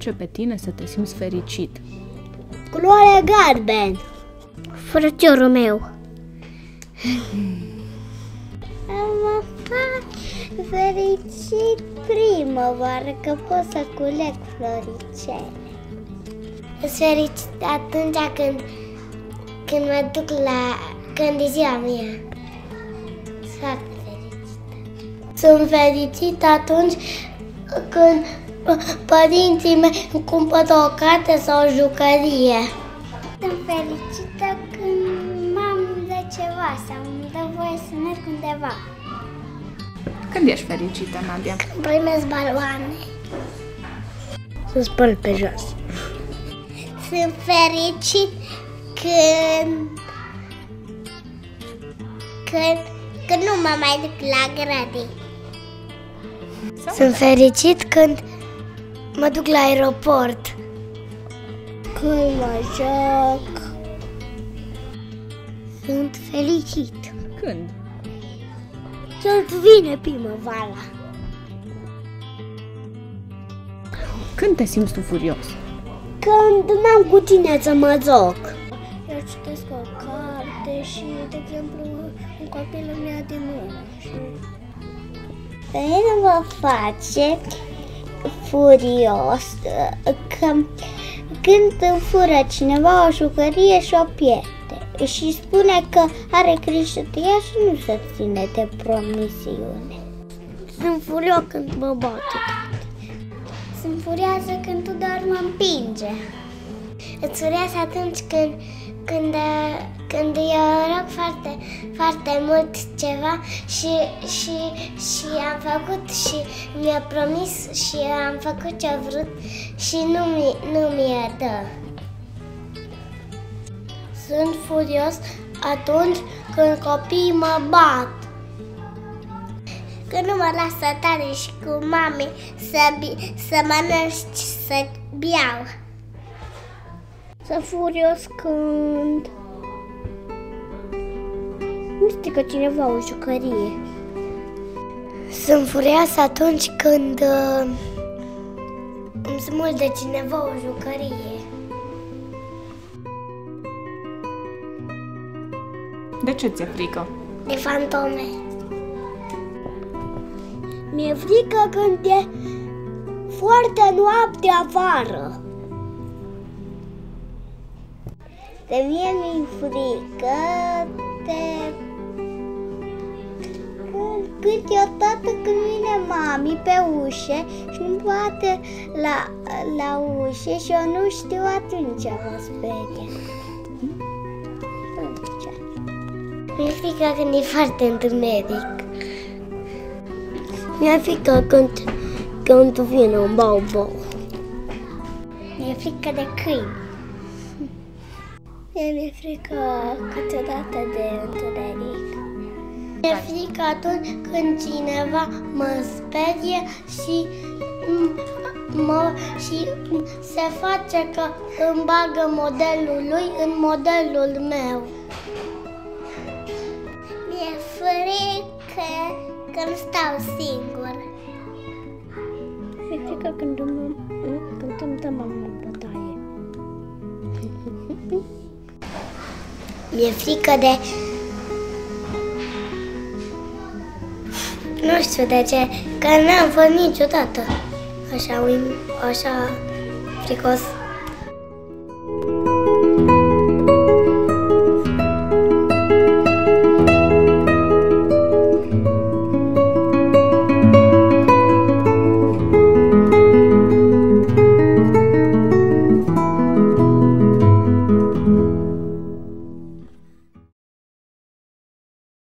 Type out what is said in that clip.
face pe tine să te simți fericit? Culoarea galben. Frățiorul meu. Mă fac fericit primăvară, că pot să culeg floricele. Sunt fericit atunci când mă duc când e ziua mea. Foarte fericit. Sunt fericit atunci când părinții mei îmi cumpără o carte sau o jucărie. Sunt fericită când m-am de ceva sau îmi dă voie să merg undeva. Când ești fericită, Nadia? Când primesc baloane. Să spăl pe jos. Sunt fericit când nu mă mai duc la grădini. Sunt fericit când mă duc la aeroport. Când mă joc. Sunt fericit. Când? Când vine primăvara. Când te simți tu furios? Când n-am cu cine să mă joc. Eu citesc o carte și, de exemplu, un copil îmi ia din mână. Pe mine mă face furios când îmi fură cineva o jucărie și o pierde și spune că are grijă de ea și nu se ține de promisiune. Sunt furios când mă bate. Sunt furioasă când doar mă împinge. Îți furioasă atunci când eu rog foarte mult ceva și am făcut și mi-a promis și am făcut ce-a vrut și nu mi-a dă. Sunt furios atunci când copiii mă bat. Când nu mă lasă tare și cu mami să mănânc, să beau. Sunt furios când nu strică cineva o jucărie. Sunt furioasă atunci când îmi smulge cineva o jucărie. De ce ți-e frică? De fantome. Mi-e frică când e foarte noapte afară. De mie mi-e frică câteodată când vine mami pe ușă și nu bate la ușă și eu nu știu, atunci mă sperie. Mi-e frică când e foarte întuneric. Mi-e frică când vine un bau-bau. Mi-e frică de câini. Mi-e frică câteodată de întuneric. Mi-e frică atunci când cineva mă sperie și se face că îmi bagă modelul lui în modelul meu. Mi-e frică când stau singur. Mi-e frică când îmi dă mama în bătaie. Mi-e frică de... Nu știu de ce, că n-am fost niciodată așa fricos.